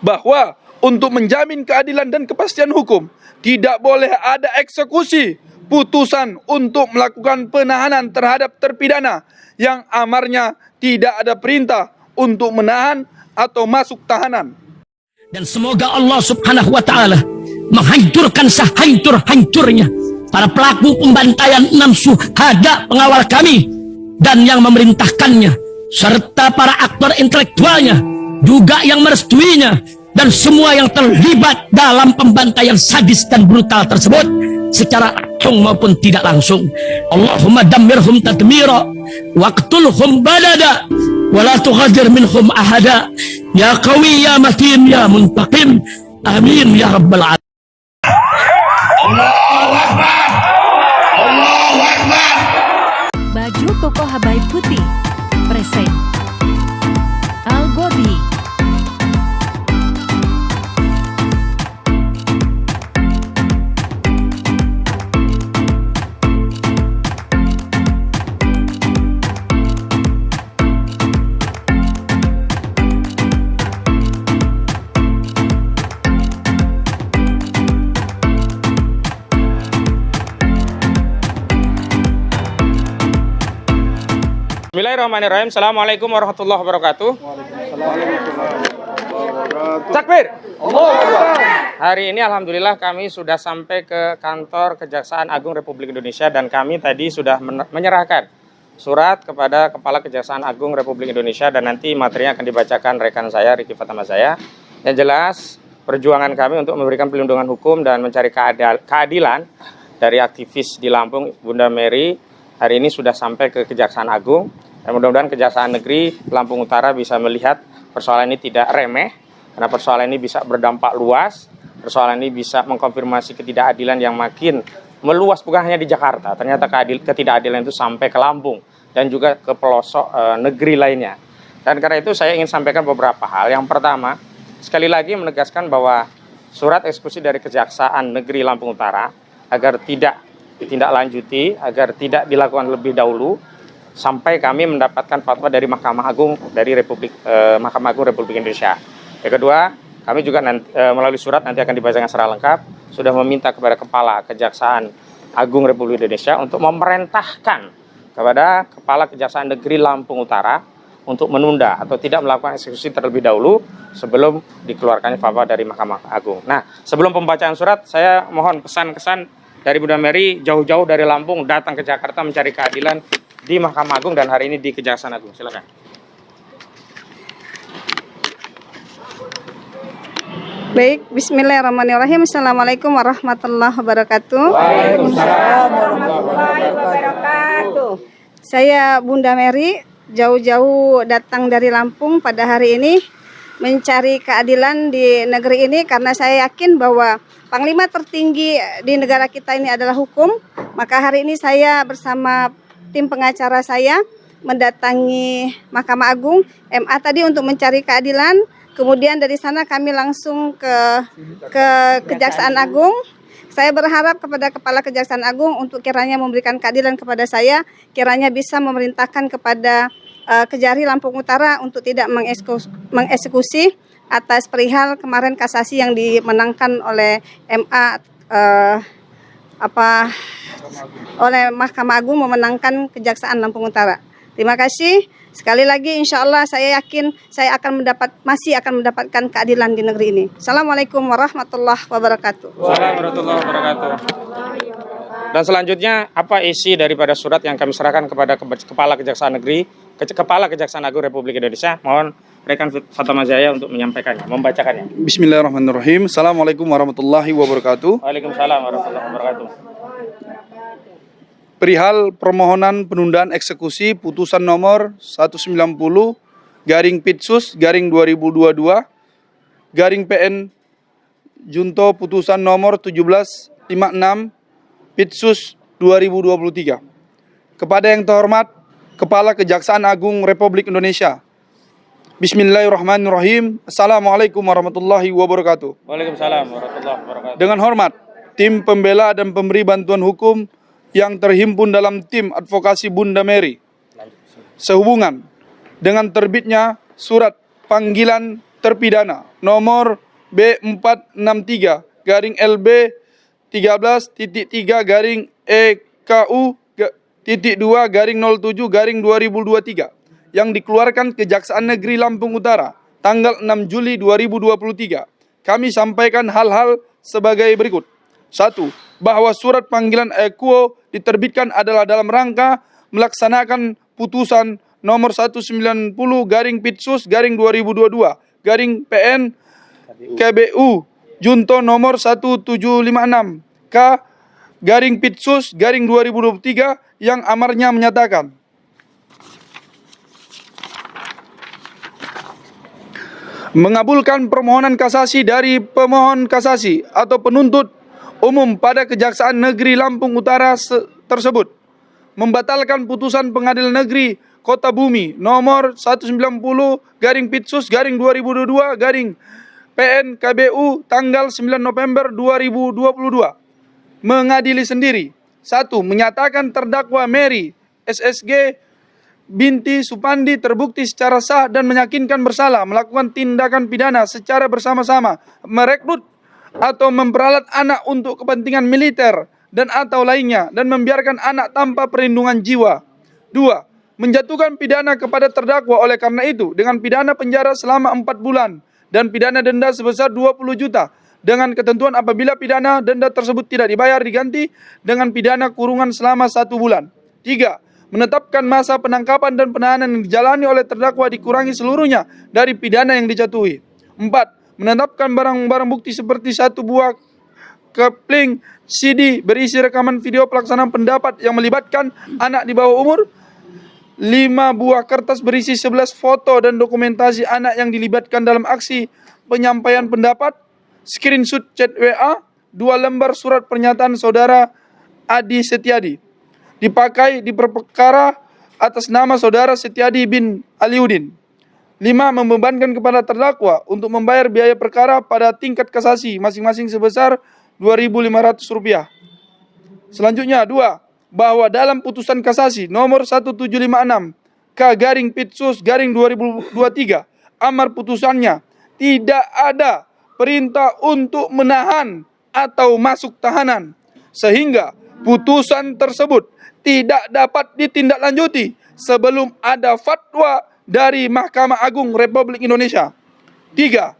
bahwa untuk menjamin keadilan dan kepastian hukum tidak boleh ada eksekusi putusan untuk melakukan penahanan terhadap terpidana yang amarnya tidak ada perintah untuk menahan atau masuk tahanan. Dan semoga Allah Subhanahu wa ta'ala menghancurkan sehancur-hancurnya para pelaku pembantaian 6 syuhada pengawal kami dan yang memerintahkannya, serta para aktor intelektualnya juga yang merestuinya, dan semua yang terlibat dalam pembantaian sadis dan brutal tersebut secara langsung maupun tidak langsung. Allahumma dammirhum tadmira waqtulhum balada wala tughadir minhum ahada ya qawi ya matin ya muntaqim amin ya rabbal alamin. Allahu Akbar, Allahu Akbar. Baju koko Habaib Putih present Al Gobi. Bismillahirrahmanirrahim. Assalamualaikum warahmatullahi wabarakatuh. Takbir. Hari ini alhamdulillah kami sudah sampai ke kantor Kejaksaan Agung Republik Indonesia dan kami tadi sudah menyerahkan surat kepada Kepala Kejaksaan Agung Republik Indonesia dan nanti materinya akan dibacakan rekan saya Riki Fatama saya. Yang jelas perjuangan kami untuk memberikan perlindungan hukum dan mencari keadilan dari aktivis di Lampung Bunda Mary hari ini sudah sampai ke Kejaksaan Agung. Dan mudah-mudahan Kejaksaan Negeri Lampung Utara bisa melihat persoalan ini tidak remeh, karena persoalan ini bisa berdampak luas, persoalan ini bisa mengkonfirmasi ketidakadilan yang makin meluas bukan hanya di Jakarta, ternyata ketidakadilan itu sampai ke Lampung dan juga ke pelosok negeri lainnya. Dan karena itu saya ingin sampaikan beberapa hal. Yang pertama, sekali lagi menegaskan bahwa surat eksekusi dari Kejaksaan Negeri Lampung Utara agar tidak ditindaklanjuti, agar tidak dilakukan lebih dahulu sampai kami mendapatkan fatwa dari Mahkamah Agung Mahkamah Agung Republik Indonesia. Yang kedua, kami juga melalui surat nanti akan dibacakan secara lengkap sudah meminta kepada Kepala Kejaksaan Agung Republik Indonesia untuk memerintahkan kepada Kepala Kejaksaan Negeri Lampung Utara untuk menunda atau tidak melakukan eksekusi terlebih dahulu sebelum dikeluarkannya fatwa dari Mahkamah Agung. Nah, sebelum pembacaan surat, saya mohon pesan-kesan dari Bunda Mary jauh-jauh dari Lampung datang ke Jakarta mencari keadilan di Mahkamah Agung dan hari ini di Kejaksaan Agung. Silakan. Baik, bismillahirrahmanirrahim. Assalamualaikum warahmatullahi wabarakatuh. Waalaikumsalam warahmatullahi wabarakatuh. Saya Bunda Mary, jauh-jauh datang dari Lampung pada hari ini mencari keadilan di negeri ini karena saya yakin bahwa Panglima tertinggi di negara kita ini adalah hukum. Maka hari ini saya bersama tim pengacara saya mendatangi Mahkamah Agung MA tadi untuk mencari keadilan. Kemudian dari sana kami langsung ke Kejaksaan Agung. Saya berharap kepada Kepala Kejaksaan Agung untuk kiranya memberikan keadilan kepada saya, kiranya bisa memerintahkan kepada Kejari Lampung Utara untuk tidak mengeksekusi atas perihal kemarin kasasi yang dimenangkan oleh MA oleh Mahkamah Agung memenangkan Kejaksaan Lampung Utara. Terima kasih. Sekali lagi insya Allah saya yakin saya masih akan mendapatkan keadilan di negeri ini. Assalamualaikum warahmatullahi wabarakatuh. Waalaikumsalam warahmatullahi wabarakatuh. Dan selanjutnya apa isi daripada surat yang kami serahkan kepada Kepala Kejaksaan Negeri, Kepala Kejaksaan Agung Republik Indonesia? Mohon rekan Fatama Jaya untuk menyampaikannya, membacakannya. Bismillahirrahmanirrahim. Assalamualaikum warahmatullahi wabarakatuh. Waalaikumsalam warahmatullahi wabarakatuh. Perihal permohonan penundaan eksekusi putusan nomor 190/Pitsus/2022 PN Junto putusan nomor 1756 Pitsus 2023. Kepada yang terhormat Kepala Kejaksaan Agung Republik Indonesia. Bismillahirrahmanirrahim. Assalamualaikum warahmatullahi wabarakatuh. Waalaikumsalam warahmatullahi wabarakatuh. Dengan hormat, tim pembela dan pemberi bantuan hukum yang terhimpun dalam tim advokasi Bunda Mary, sehubungan dengan terbitnya surat panggilan terpidana nomor B463 garing LB 13.3 garing EKU titik 2 garing 07 garing 2023 yang dikeluarkan Kejaksaan Negeri Lampung Utara tanggal 6 Juli 2023. Kami sampaikan hal-hal sebagai berikut. 1. Bahwa surat panggilan EKU diterbitkan adalah dalam rangka melaksanakan putusan nomor 190 garing Pitsus garing 2022 garing PN KBU Junto nomor 1756 K garing Pitsus garing 2023 yang amarnya menyatakan mengabulkan permohonan kasasi dari pemohon kasasi atau penuntut umum pada Kejaksaan Negeri Lampung Utara tersebut, membatalkan putusan Pengadilan Negeri Kota Bumi nomor 190 garing Pitsus garing 2022 garing PN KBU tanggal 9 November 2022 mengadili sendiri. 1. Menyatakan terdakwa Mary SSG binti Supandi terbukti secara sah dan meyakinkan bersalah melakukan tindakan pidana secara bersama-sama, merekrut atau memperalat anak untuk kepentingan militer dan atau lainnya dan membiarkan anak tanpa perlindungan jiwa. 2. Menjatuhkan pidana kepada terdakwa oleh karena itu dengan pidana penjara selama 4 bulan dan pidana denda sebesar 20 juta dengan ketentuan apabila pidana denda tersebut tidak dibayar diganti dengan pidana kurungan selama 1 bulan. 3. Menetapkan masa penangkapan dan penahanan yang dijalani oleh terdakwa dikurangi seluruhnya dari pidana yang dijatuhi. 4. Menetapkan barang-barang bukti seperti 1 buah kepling CD berisi rekaman video pelaksanaan pendapat yang melibatkan anak di bawah umur, 5 buah kertas berisi 11 foto dan dokumentasi anak yang dilibatkan dalam aksi penyampaian pendapat, screenshot chat WA, 2 lembar surat pernyataan saudara Adi Setiadi dipakai di perkara atas nama saudara Setiadi bin Aliuddin. 5. Membebankan kepada terdakwa untuk membayar biaya perkara pada tingkat kasasi masing-masing sebesar Rp2.500. Selanjutnya 2. Bahwa dalam putusan kasasi nomor 1756 K garing Pitsus garing 2023 amar putusannya tidak ada perintah untuk menahan atau masuk tahanan sehingga putusan tersebut tidak dapat ditindaklanjuti sebelum ada fatwa dari Mahkamah Agung Republik Indonesia. 3.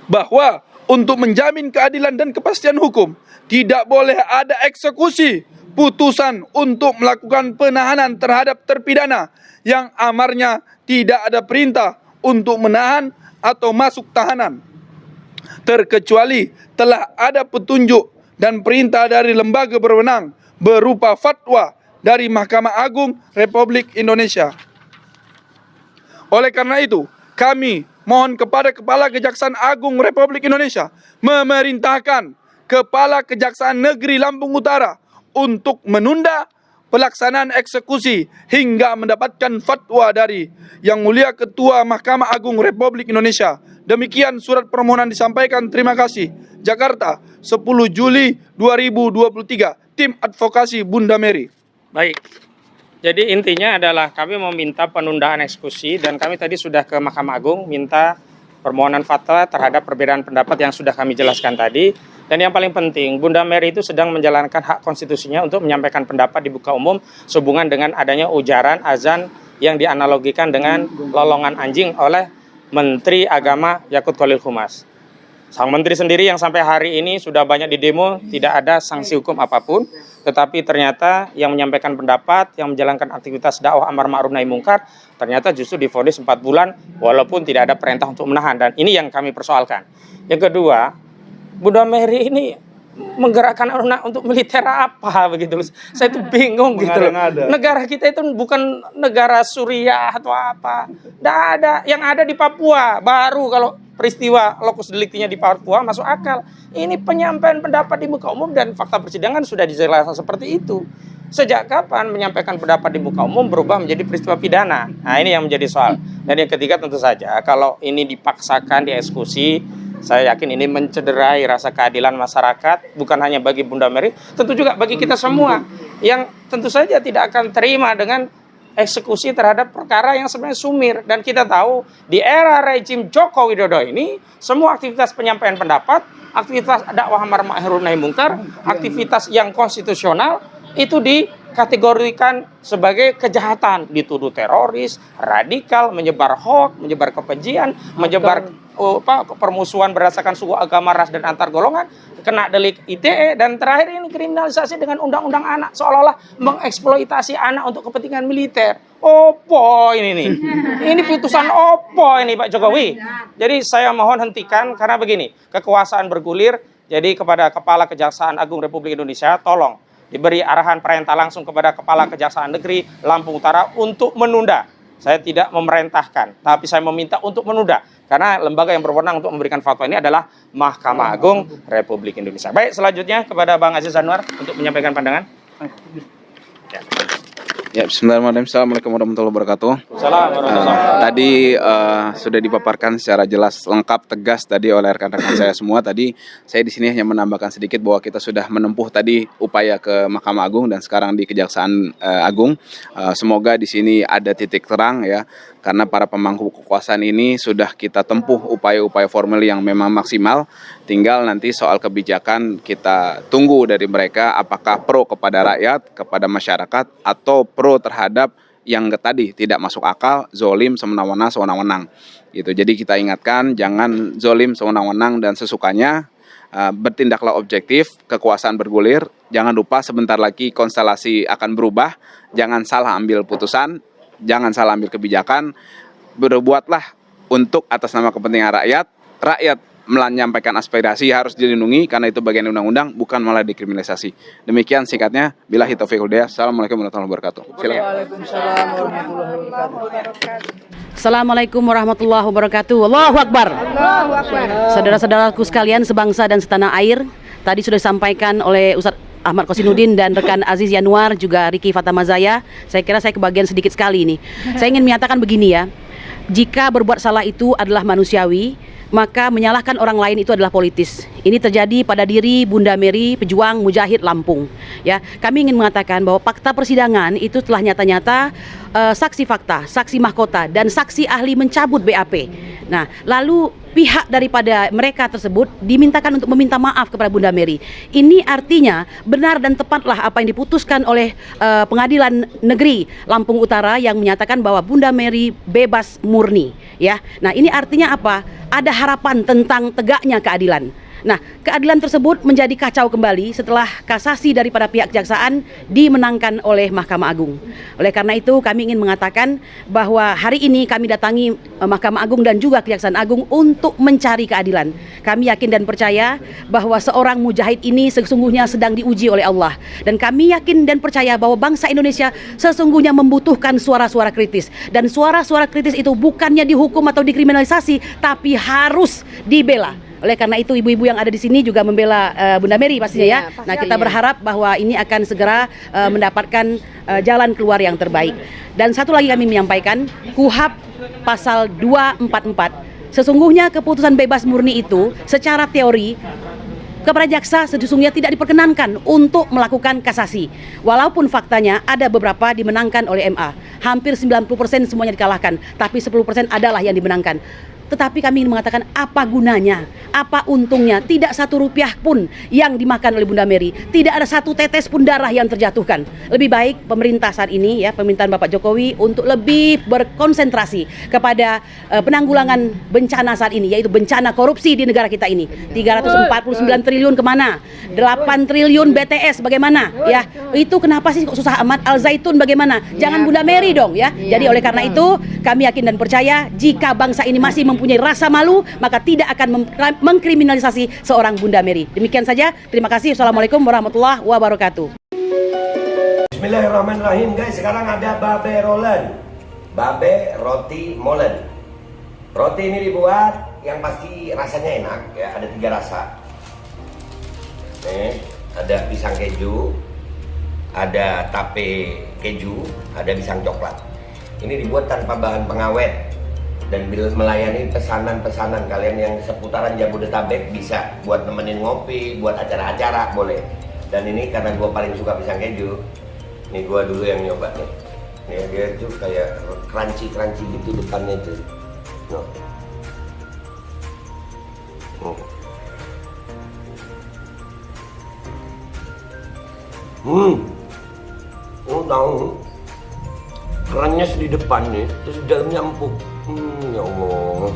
Bahwa untuk menjamin keadilan dan kepastian hukum tidak boleh ada eksekusi putusan untuk melakukan penahanan terhadap terpidana yang amarnya tidak ada perintah untuk menahan atau masuk tahanan, terkecuali telah ada petunjuk dan perintah dari lembaga berwenang berupa fatwa dari Mahkamah Agung Republik Indonesia. Oleh karena itu, kami mohon kepada Kepala Kejaksaan Agung Republik Indonesia memerintahkan Kepala Kejaksaan Negeri Lampung Utara untuk menunda pelaksanaan eksekusi hingga mendapatkan fatwa dari Yang Mulia Ketua Mahkamah Agung Republik Indonesia. Demikian surat permohonan disampaikan. Terima kasih. Jakarta, 10 Juli 2023. Tim Advokasi Bunda Mary. Baik. Jadi intinya adalah kami meminta penundaan eksekusi dan kami tadi sudah ke Mahkamah Agung minta permohonan fatwa terhadap perbedaan pendapat yang sudah kami jelaskan tadi. Dan yang paling penting, Bunda Mary itu sedang menjalankan hak konstitusinya untuk menyampaikan pendapat di muka umum sehubungan dengan adanya ujaran azan yang dianalogikan dengan lolongan anjing oleh Menteri Agama Yakut Khalil Khumas. Sang Menteri sendiri yang sampai hari ini sudah banyak di demo, tidak ada sanksi hukum apapun, tetapi ternyata yang menyampaikan pendapat, yang menjalankan aktivitas dakwah amar ma'ruf nahi mungkar, ternyata justru divonis 4 bulan walaupun tidak ada perintah untuk menahan, dan ini yang kami persoalkan. Yang kedua, Bunda Mary ini menggerakkan anak untuk militer apa begitu loh. Saya itu bingung gitu loh. Negara kita itu bukan negara Suriah atau apa. Tidak ada. Yang ada di Papua. Baru kalau peristiwa lokus deliktinya di Papua masuk akal. Ini penyampaian pendapat di muka umum dan fakta persidangan sudah dijelaskan seperti itu. Sejak kapan menyampaikan pendapat di muka umum berubah menjadi peristiwa pidana? Nah, ini yang menjadi soal. Dan yang ketiga tentu saja kalau ini dipaksakan dieksekusi, saya yakin ini mencederai rasa keadilan masyarakat, bukan hanya bagi Bunda Mary, tentu juga bagi kita semua yang tentu saja tidak akan terima dengan eksekusi terhadap perkara yang sebenarnya sumir. Dan kita tahu di era rejim Joko Widodo ini, semua aktivitas penyampaian pendapat, aktivitas dakwah amar ma'ruf nahi munkar, aktivitas yang konstitusional itu dikategorikan sebagai kejahatan, dituduh teroris, radikal, menyebar hoax, menyebar kebencian, menyebar permusuhan berdasarkan suku, agama, ras, dan antar golongan, kena delik ITE, dan terakhir ini kriminalisasi dengan undang-undang anak, seolah-olah mengeksploitasi anak untuk kepentingan militer. Opo ini nih? Ini putusan opo ini Pak Jokowi? Jadi saya mohon hentikan, karena begini, kekuasaan bergulir. Jadi kepada Kepala Kejaksaan Agung Republik Indonesia, tolong diberi arahan perintah langsung kepada Kepala Kejaksaan Negeri Lampung Utara untuk menunda. Saya tidak memerintahkan, tapi saya meminta untuk menunda. Karena lembaga yang berwenang untuk memberikan fatwa ini adalah Mahkamah Agung Republik Indonesia. Baik, selanjutnya kepada Bang Aziz Anwar untuk menyampaikan pandangan. Ya, bismillahirrahmanirrahim. Assalamualaikum warahmatullahi wabarakatuh. Tadi sudah dipaparkan secara jelas, lengkap, tegas tadi oleh rekan-rekan saya semua. Tadi saya di sini hanya menambahkan sedikit bahwa kita sudah menempuh tadi upaya ke Mahkamah Agung dan sekarang di Kejaksaan Agung. Semoga di sini ada titik terang ya, karena para pemangku kekuasaan ini sudah kita tempuh upaya-upaya formal yang memang maksimal. Tinggal nanti soal kebijakan kita tunggu dari mereka, apakah pro kepada rakyat, kepada masyarakat, atau pro terhadap yang tadi tidak masuk akal, zolim, sewenang-wenang. Gitu. Jadi kita ingatkan, jangan zolim, sewenang-wenang dan sesukanya. Bertindaklah objektif, kekuasaan bergulir. Jangan lupa sebentar lagi konstelasi akan berubah. Jangan salah ambil putusan, jangan salah ambil kebijakan. Berbuatlah untuk atas nama kepentingan rakyat. Rakyat menyampaikan aspirasi harus dilindungi karena itu bagian undang-undang, bukan malah dikriminalisasi. Demikian singkatnya. Billahi taufiq wal hidayah. Assalamualaikum warahmatullahi wabarakatuh. Waalaikumsalam warahmatullahi wabarakatuh. Assalamualaikum warahmatullahi wabarakatuh. Allahu Akbar. Allahu Akbar. Saudara-saudaraku sekalian sebangsa dan setanah air, tadi sudah disampaikan oleh Ustadz Ahmad Qasinuddin dan rekan Aziz Yanuar, juga Riki Fatamazaya. Saya kira saya kebagian sedikit sekali ini. Saya ingin menyatakan begini ya, jika berbuat salah itu adalah manusiawi, maka menyalahkan orang lain itu adalah politis. Ini terjadi pada diri Bunda Mary, pejuang mujahid Lampung. Ya, kami ingin mengatakan bahwa fakta persidangan itu telah nyata-nyata saksi fakta, saksi mahkota, dan saksi ahli mencabut BAP. Nah, lalu pihak daripada mereka tersebut dimintakan untuk meminta maaf kepada Bunda Mary. Ini artinya benar dan tepatlah apa yang diputuskan oleh Pengadilan Negeri Lampung Utara yang menyatakan bahwa Bunda Mary bebas murni. Ya, nah ini artinya apa? Ada harapan tentang tegaknya keadilan. Nah, keadilan tersebut menjadi kacau kembali setelah kasasi daripada pihak kejaksaan dimenangkan oleh Mahkamah Agung. Oleh karena itu kami ingin mengatakan bahwa hari ini kami datangi Mahkamah Agung dan juga Kejaksaan Agung untuk mencari keadilan. Kami yakin dan percaya bahwa seorang mujahid ini sesungguhnya sedang diuji oleh Allah. Dan kami yakin dan percaya bahwa bangsa Indonesia sesungguhnya membutuhkan suara-suara kritis. Dan suara-suara kritis itu bukannya dihukum atau dikriminalisasi, tapi harus dibela. Oleh karena itu ibu-ibu yang ada di sini juga membela Bunda Mary pastinya ya. Nah, kita berharap bahwa ini akan segera mendapatkan jalan keluar yang terbaik. Dan satu lagi kami menyampaikan, KUHP pasal 244. Sesungguhnya keputusan bebas murni itu secara teori kepada jaksa sesungguhnya tidak diperkenankan untuk melakukan kasasi. Walaupun faktanya ada beberapa dimenangkan oleh MA. Hampir 90% semuanya dikalahkan, tapi 10% adalah yang dimenangkan. Tetapi kami ingin mengatakan apa gunanya, apa untungnya, tidak satu rupiah pun yang dimakan oleh Bunda Mary, tidak ada satu tetes pun darah yang terjatuhkan. Lebih baik pemerintah saat ini ya, pemerintahan Bapak Jokowi untuk lebih berkonsentrasi kepada penanggulangan bencana saat ini, yaitu bencana korupsi di negara kita ini. 349 triliun kemana? 8 triliun BTS bagaimana? Ya, itu kenapa sih kok susah amat? Al Zaitun bagaimana? Jangan Bunda Mary dong ya. Jadi oleh karena itu kami yakin dan percaya jika bangsa ini masih mempunyai rasa malu, maka tidak akan mengkriminalisasi seorang Bunda Mary. Demikian saja, terima kasih. Assalamualaikum warahmatullahi wabarakatuh. Bismillahirrahmanirrahim guys, sekarang ada babe rolen, babe roti molen. Roti ini dibuat yang pasti rasanya enak ya, ada 3 rasa. Nih, ada pisang keju, ada tape keju, ada pisang coklat. Ini dibuat tanpa bahan pengawet dan melayani pesanan-pesanan kalian yang seputaran Jabodetabek, bisa buat nemenin ngopi, buat acara-acara boleh. Dan ini karena gue paling suka pisang keju, nih gue dulu yang nyoba nih. Ya, dia tuh kayak crunchy gitu depannya itu. No. Oh tahu. Kerennya di depannya, terus di dalamnya empuk. Ya Allah.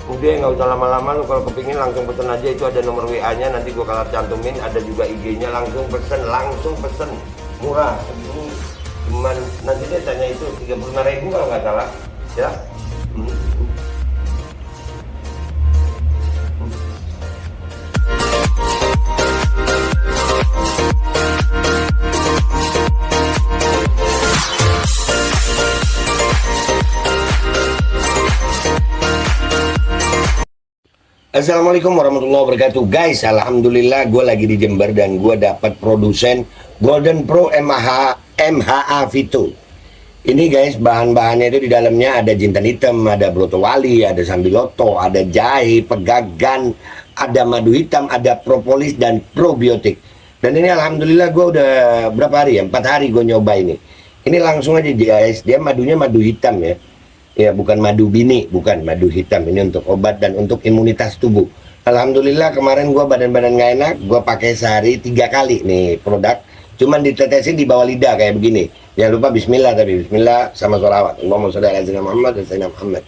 Udah nggak usah lama-lama, lu kalau kepingin langsung pesen aja, itu ada nomor WA-nya, nanti gua kalau cantumin, ada juga IG-nya, langsung pesen, murah. Ini cuman nanti dia tanya itu 35.000 kalau nggak salah, ya. Assalamualaikum warahmatullahi wabarakatuh. Guys, alhamdulillah gue lagi di Jember dan gue dapat produsen Golden Pro MHA Vito. Ini guys, bahan-bahannya itu di dalamnya ada jintan hitam, ada broto wali, ada sambiloto, ada jahe, pegagan, ada madu hitam, ada propolis dan probiotik. Dan ini alhamdulillah gue udah berapa hari ya? 4 hari gue nyoba ini. Ini langsung aja guys, dia madunya madu hitam ya. Ya, bukan madu bini, bukan madu hitam. Ini untuk obat dan untuk imunitas tubuh. Alhamdulillah kemarin gua badan-badan nggak enak, gua pakai sehari 3 kali nih produk. Cuman ditetesin di bawah lidah kayak begini. Jangan lupa bismillah, tapi bismillah sama sholawat. Allahumma sholli ala sayyidina Muhammad dan sayyidina Muhammad.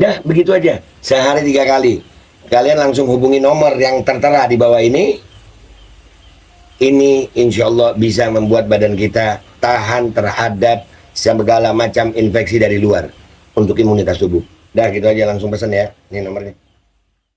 Dah, begitu aja. Sehari 3 kali. Kalian langsung hubungi nomor yang tertera di bawah ini. Ini insya Allah bisa membuat badan kita tahan terhadap segala macam infeksi dari luar untuk imunitas tubuh. Dah gitu aja, langsung pesan ya. Ini nomornya.